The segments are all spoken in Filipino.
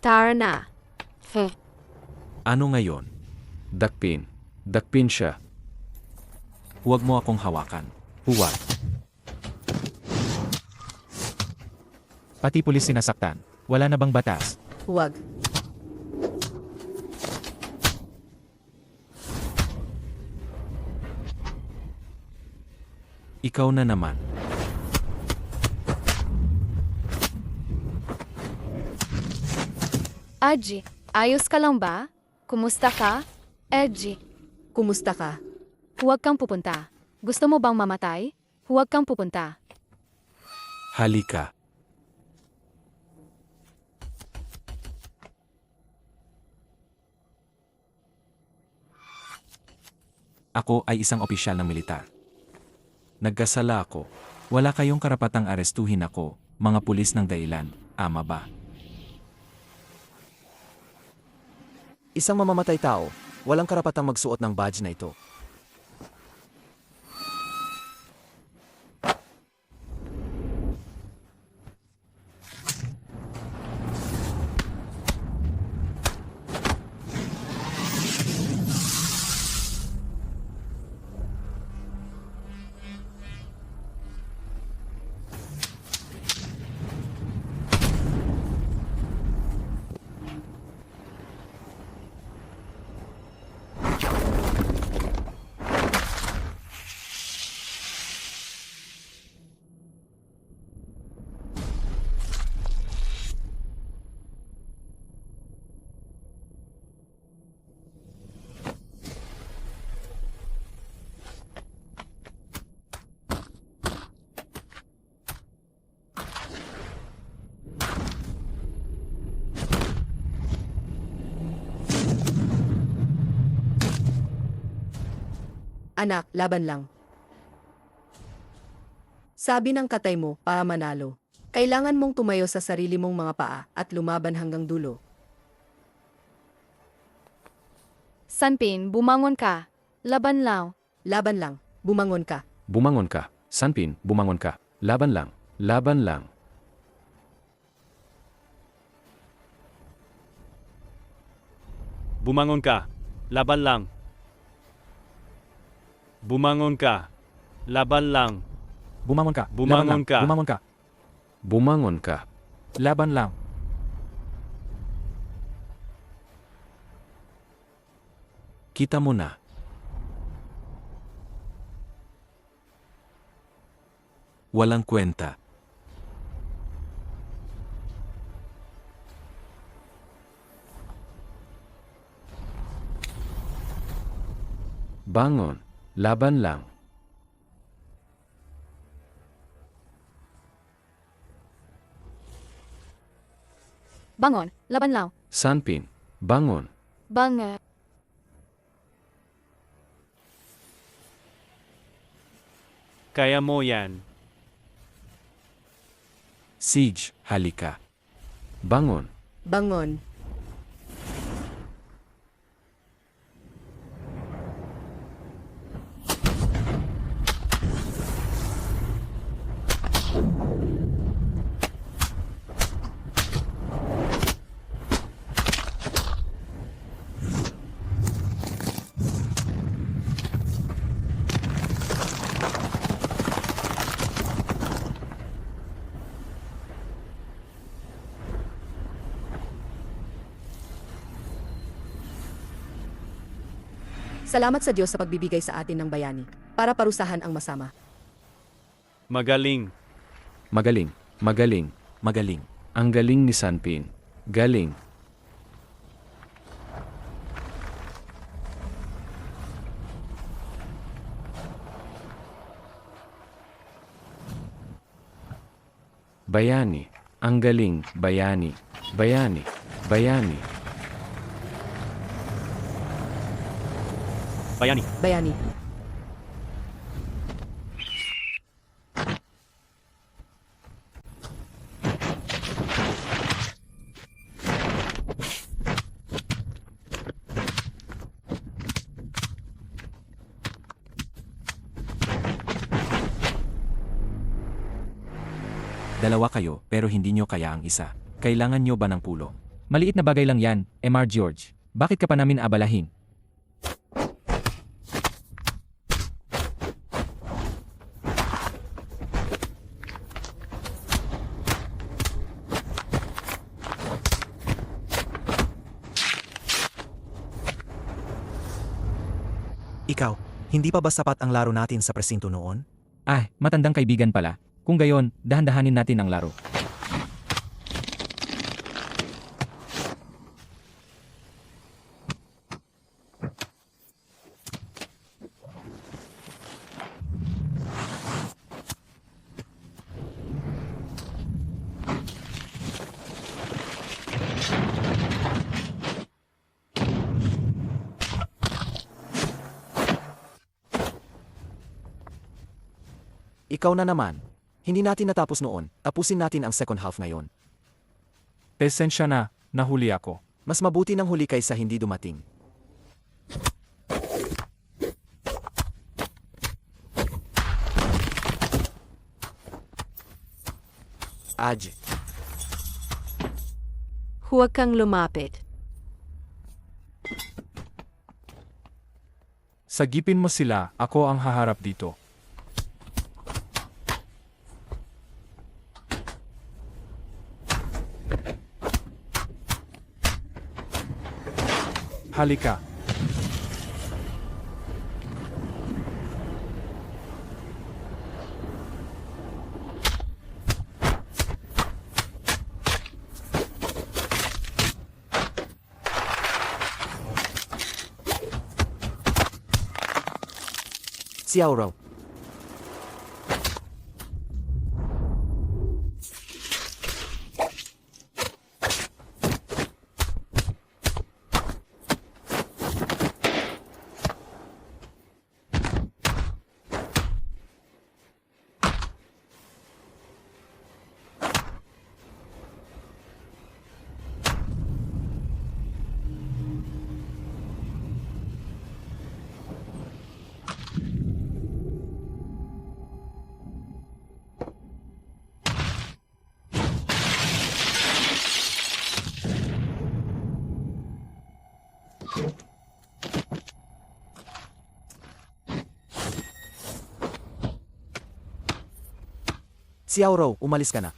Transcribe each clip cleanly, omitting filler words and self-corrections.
Tara na. Ano ngayon? Dakpin. Dakpin siya. Huwag mo akong hawakan. Huwag. Pati pulis sinasaktan. Wala na bang batas? Huwag. Ikaw na naman. Aji, ayos ka lang ba? Kumusta ka? Edgy, Kumusta ka? huwag kang pupunta. Gusto mo bang mamatay? Huwag kang pupunta. Halika. Ako ay isang opisyal ng militar. Nagkasala ako. Wala kayong karapatang arestuhin ako, mga pulis ng dailan, ama ba? Isang mamamatay tao, walang karapatang magsuot ng badge na ito. Anak, laban lang. Sabi ng katay mo, para manalo. Kailangan mong tumayo sa sarili mong mga paa at lumaban hanggang dulo. Sanpin, bumangon ka. Laban lang. Laban lang. Bumangon ka. Bumangon ka. Sanpin, bumangon ka. Laban lang. Laban lang. Bumangon ka. Laban lang. Bumangon ka. Laban lang. Bumangon ka. Bumangon Laban lang. ka. Bumangon ka. Bumangon ka. Laban lang. Kita mo na. Walang kwenta. Bangon. Laban lang. Bangon. Laban lang. Sanpin. Bangon. Bangon. Kaya mo yan. Siege. Halika. Bangon. Bangon. Salamat sa Diyos sa pagbibigay sa atin ng bayani para parusahan ang masama. Magaling. Magaling. Magaling. Magaling. Ang galing ni Sanpin. Galing. Bayani. Ang galing. Bayani. Bayani. Bayani. Bayani. Bayani. Dalawa kayo pero hindi nyo kaya ang isa. Kailangan nyo ba ng pulong? Maliit na bagay lang yan, Mr. George. Bakit ka pa namin abalahin? Ikaw, hindi pa ba sapat ang laro natin sa presinto noon? Ah, matandang kaibigan pala. Kung gayon, dahan-dahanin natin ang laro. Ikaw na naman. Hindi natin natapos noon. Tapusin natin ang second half ngayon. Pesensya na, nahuli ako. Mas mabuti ng huli kaysa hindi dumating. Aj, Huwag kang lumapit. Sagipin mo sila, ako ang haharap dito. Halika. Xiao Rou. Xiao Rou, umalis ka na.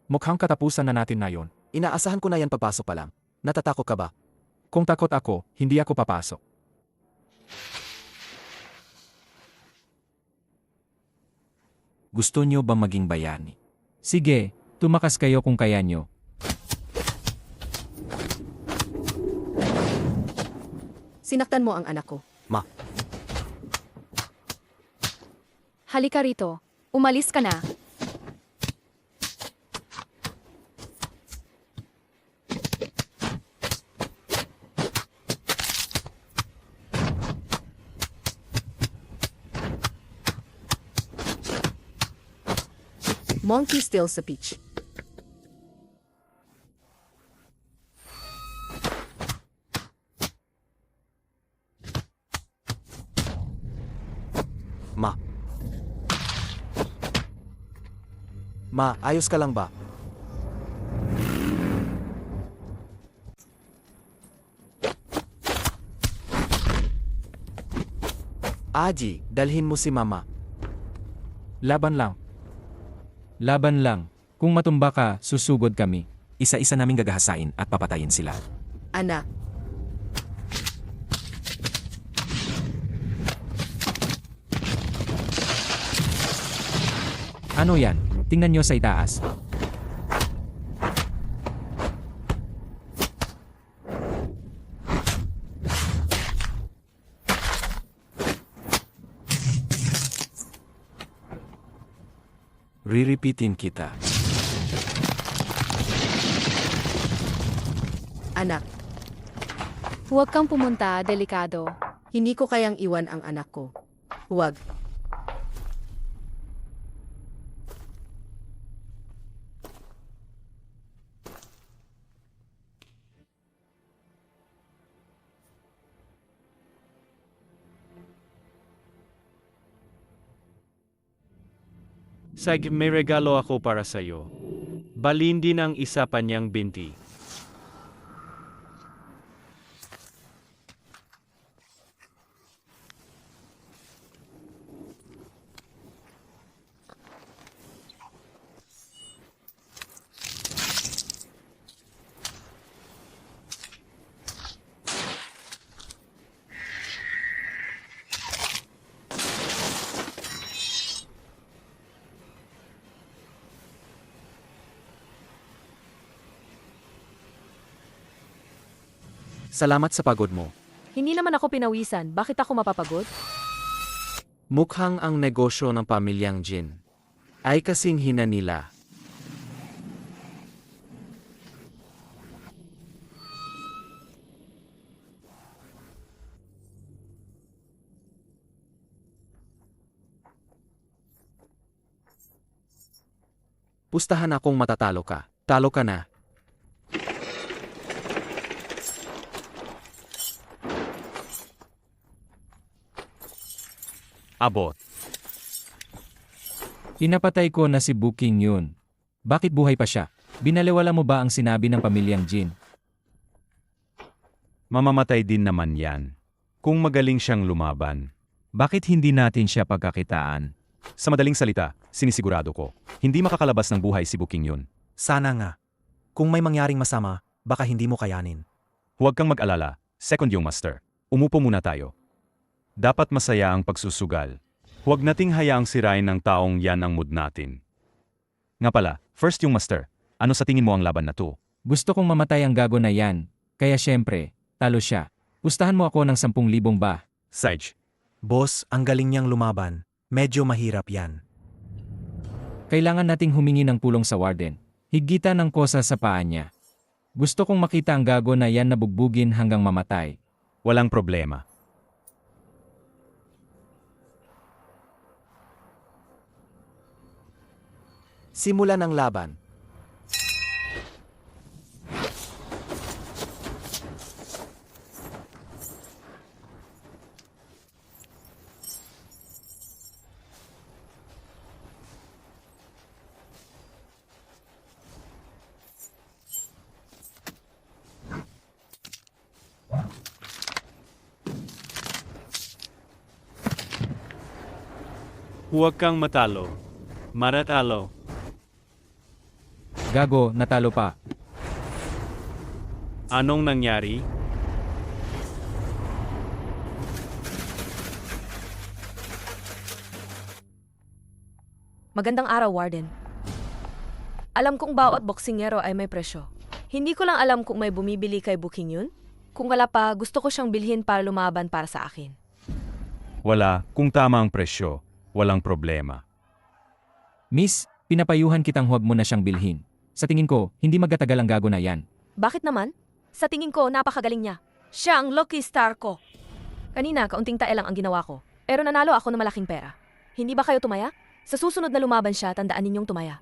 Mukhang katapusan na natin na yon. Inaasahan ko na yan pagpasok pa lang. Natatakot ka ba? Kung takot ako, hindi ako papasok. Gusto nyo ba maging bayani? Sige, tumakas kayo kung kaya nyo. Sinaktan mo ang anak ko. Ma, Halika rito. Umalis ka na. Monkey steals sa peach. ma. Ma, ayos ka lang ba? Aji, dalhin mo si mama. Laban lang. Laban lang. Kung matumba ka, susugod kami. Isa-isa naming gagahasain at papatayin sila. Anak, Ano yan? Tingnan nyo sa itaas. Riripitin kita. anak, Huwag kang pumunta, delikado. hindi ko kayang iwan ang anak ko. Huwag. Sag, may regalo ako para sa'yo. Balin din ang isa pa niyang binti. Salamat sa pagod mo. Hindi naman ako pinawisan. Bakit ako mapapagod? Mukhang ang negosyo ng pamilyang Jin ay kasing hina nila. Pustahan akong matatalo ka. Talo ka na. Abot. Pinapatay ko na si Booking yun. Bakit buhay pa siya? Binaliwala mo ba ang sinabi ng pamilyang Jin? Mamamatay din naman yan. Kung magaling siyang lumaban. Bakit hindi natin siya pagkakitaan? Sa madaling salita, sinisigurado ko, hindi makakalabas ng buhay si Booking yun. Sana nga. Kung may mangyaring masama, baka hindi mo kayanin. Huwag kang mag-alala, second yung master. Umupo muna tayo. Dapat masaya ang pagsusugal. Huwag nating hayaang sirain ng taong yan ang mood natin. Nga pala, first yung master. Ano sa tingin mo ang laban na to? Gusto kong mamatay ang gago na yan. Kaya syempre, talo siya. Pustahan mo ako ng 10,000 ba? Sage, Boss, ang galing niyang lumaban. Medyo mahirap yan. Kailangan nating humingi ng pulong sa warden. Higitan ng kosa sa paa niya. Gusto kong makita ang gago na yan na bugbugin hanggang mamatay. walang problema. Simulan ang laban. Huwag kang matalo. Maratalo. Gago, natalo pa. Anong nangyari? Magandang araw, Warden. Alam kong bawat boksingero ay may presyo. Hindi ko lang alam kung may bumibili kay Booking yun. Kung wala pa, gusto ko siyang bilhin para lumaban para sa akin. Wala, kung tama ang presyo, walang problema. Miss, pinapayuhan kitang huwag mo na siyang bilhin. Sa tingin ko, hindi magatagal ang gago na yan. Bakit naman? Sa tingin ko, napakagaling niya. Siya ang lucky star ko. Kanina, kaunting tae lang ang ginawa ko. Pero nanalo ako ng malaking pera. Hindi ba kayo tumaya? Sa susunod na lumaban siya, tandaan ninyong tumaya.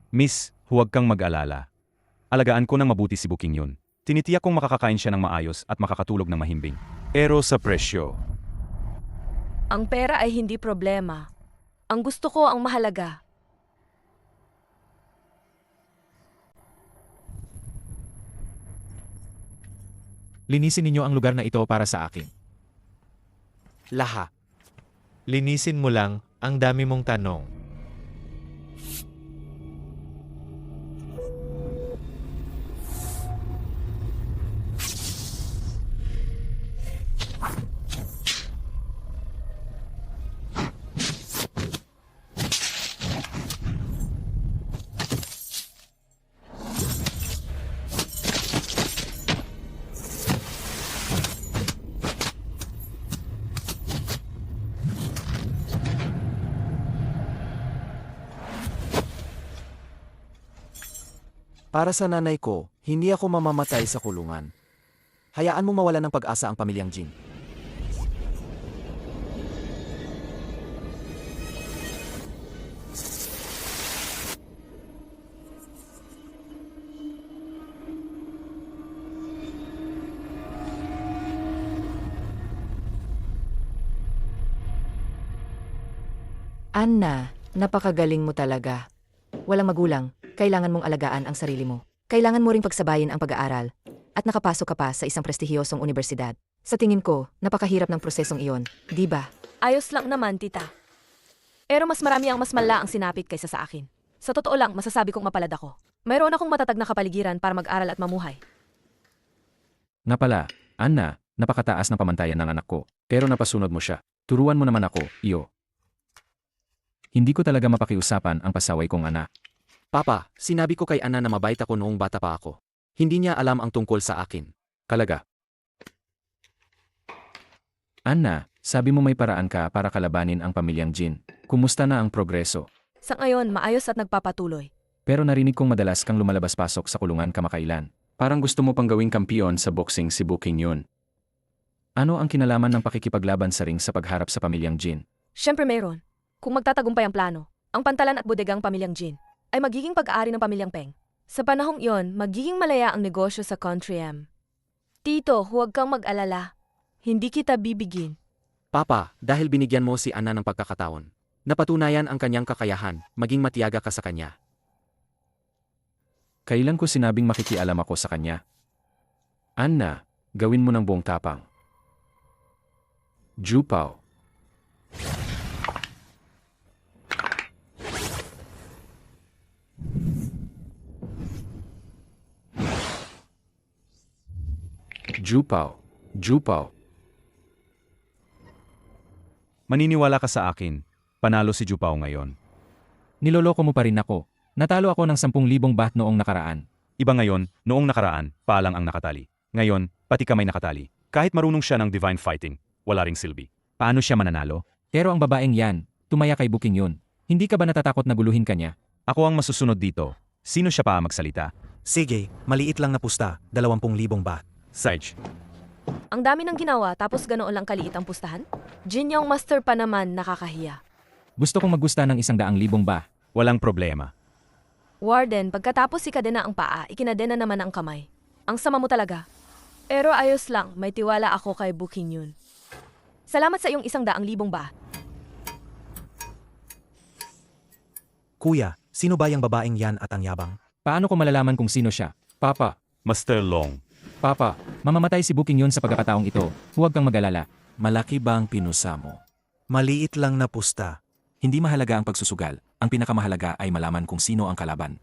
Miss, huwag kang mag-alala. Alagaan ko ng mabuti si Booking yun. Tinitiyak kong makakakain siya ng maayos at makakatulog ng mahimbing. Pero sa presyo, Ang pera ay hindi problema. Ang gusto ko ang mahalaga. Linisin ninyo ang lugar na ito para sa akin. Laha. Linisin mo lang, ang dami mong tanong. Para sa nanay ko, hindi ako mamamatay sa kulungan. Hayaan mo mawala ng pag-asa ang pamilyang Jin. Anna, napakagaling mo talaga. Walang magulang, kailangan mong alagaan ang sarili mo. Kailangan mo ring pagsabayin ang pag-aaral. At nakapasok ka pa sa isang prestihiyosong universidad. Sa tingin ko, napakahirap ng prosesong iyon, di ba? Ayos lang naman, tita. Pero mas marami ang mas mala ang sinapit kaysa sa akin. Sa totoo lang, masasabi kong mapalad ako. Mayroon akong matatag na kapaligiran para mag-aral at mamuhay. Nga pala, Anna, napakataas ng pamantayan ng anak ko. Pero napasunod mo siya. Turuan mo naman ako, iyo. Hindi ko talaga mapakiusapan ang pasaway kong anak. Papa, sinabi ko kay Anna na mabait ako noong bata pa ako. Hindi niya alam ang tungkol sa akin. Kalaga. Anna, sabi mo may paraan ka para kalabanin ang pamilyang Jin. Kumusta na ang progreso? Sa ngayon, maayos at nagpapatuloy. Pero narinig kong madalas kang lumalabas-pasok sa kulungan kamakailan. Parang gusto mo pang gawing kampiyon sa boxing si Booking yun. Ano ang kinalaman ng pakikipaglaban sa ring sa pagharap sa pamilyang Jin? Siyempre meron. Kung magtatagumpay ang plano, ang pantalan at bodegang pamilyang Jin ay magiging pag-aari ng pamilyang Peng. Sa panahong iyon, magiging malaya ang negosyo sa Country M. Tito, huwag kang mag-alala. Hindi kita bibigin. Papa, dahil binigyan mo si Anna ng pagkakataon, napatunayan ang kanyang kakayahan, maging matiyaga ka sa kanya. Kailan ko sinabing makikialam ako sa kanya? Anna, gawin mo ng buong tapang. Jupao. Jupao. Jupao. Maniniwala ka sa akin, panalo si Jupao ngayon. Niloloko mo pa rin ako. Natalo ako ng 10,000 baht noong nakaraan. Iba ngayon, noong nakaraan, palang ang nakatali. Ngayon, pati kamay nakatali. Kahit marunong siya ng divine fighting, wala ring silbi. Paano siya mananalo? Pero ang babaeng yan, tumaya kay Booking yun. Hindi ka ba natatakot na guluhin ka niya? Ako ang masusunod dito. Sino siya pa magsalita? Sige, maliit lang na pusta, 20,000 baht. Sage. Ang dami ng ginawa tapos ganoon lang kaliit ang pustahan? Jin yung master pa naman nakakahiya. Gusto kong maggusta ng 100,000 ba? Walang problema. Warden, pagkatapos ikadena ang paa, ikinadena naman ang kamay. Ang sama mo talaga. Pero ayos lang, may tiwala ako kay Booking yun. Salamat sa iyong 100,000 ba? Kuya, sino ba yung babaeng yan at ang yabang? Paano ko malalaman kung sino siya? Papa, Master Long. Papa, mamamatay si Booking yun sa pagkakataong ito. Huwag kang mag-alala. Malaki ba ang pinusa mo? Maliit lang na pusta. Hindi mahalaga ang pagsusugal. Ang pinakamahalaga ay malaman kung sino ang kalaban.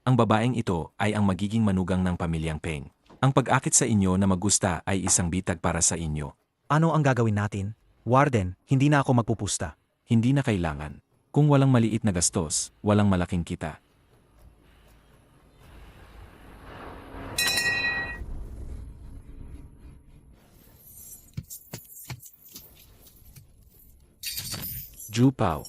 Ang babaeng ito ay ang magiging manugang ng pamilyang Peng. Ang pag-akit sa inyo na magusta ay isang bitag para sa inyo. Ano ang gagawin natin? Warden, hindi na ako magpupusta. Hindi na kailangan. Kung walang maliit na gastos, walang malaking kita. Jupao.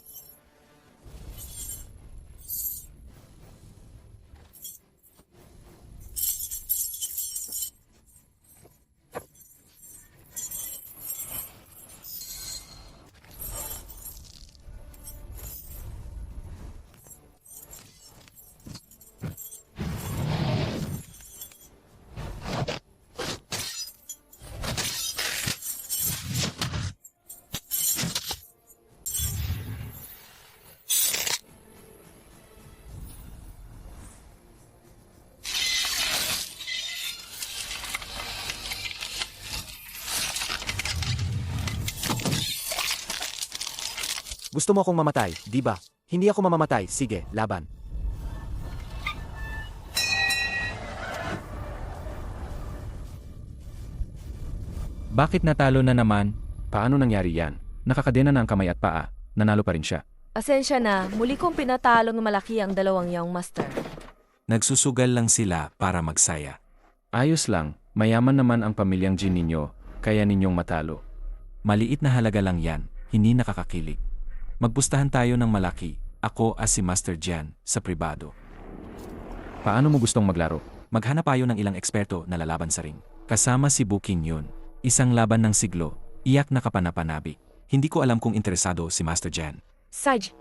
Gusto mo akong mamatay, di ba? Hindi ako mamamatay, sige, laban. Bakit natalo na naman? Paano nangyari yan? Nakakadena na ang kamay at paa. Nanalo pa rin siya. Asensya na, muli kong pinatalong malaki ang dalawang young master. Nagsusugal lang sila para magsaya. Ayos lang, mayaman naman ang pamilyang Jin ninyo, kaya ninyong matalo. Maliit na halaga lang yan, hindi nakakakilig. Magpustahan tayo ng malaki, ako as si Master Jian, sa pribado. Paano mo gustong maglaro? Maghanap tayo ng ilang eksperto na lalaban sa ring. Kasama si Booking yun. Isang laban ng siglo, iyak na kapanapanabik. Hindi ko alam kung interesado si Master Jian. Saj,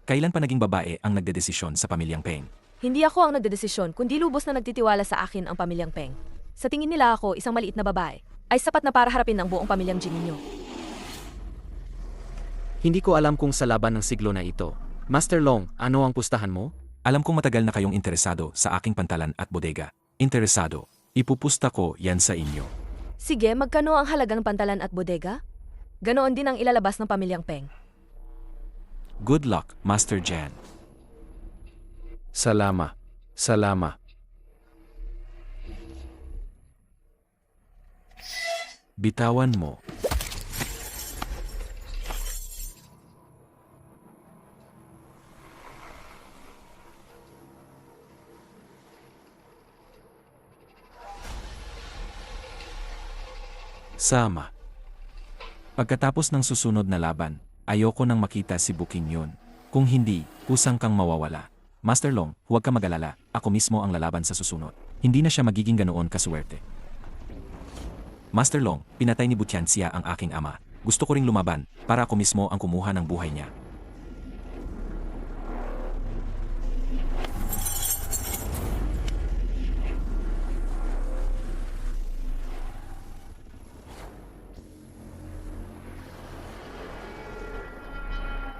Kailan pa naging babae ang nagdedesisyon sa pamilyang Peng? hindi ako ang nagdedesisyon kundi lubos na nagtitiwala sa akin ang pamilyang Peng. Sa tingin nila ako, isang maliit na babae, ay sapat na para harapin ang buong pamilyang Jin ninyo. Hindi ko alam kung sa laban ng siglo na ito. Master Long, ano ang pustahan mo? Alam kong matagal na kayong interesado sa aking pantalan at bodega. Interesado. Ipupusta ko yan sa inyo. Sige, magkano ang halagang pantalan at bodega? Ganoon din ang ilalabas ng pamilyang Peng. Good luck, Master Jan. Salama. Salama. Bitawan mo. Sama. Pagkatapos ng susunod na laban, ayoko nang makita si Booking yun. Kung hindi, kusang kang mawawala. Master Long, huwag ka mag-alala, ako mismo ang lalaban sa susunod. Hindi na siya magiging ganoon kaswerte. Master Long, pinatay ni Butian siya ang aking ama. Gusto ko ring lumaban, para ako mismo ang kumuha ng buhay niya.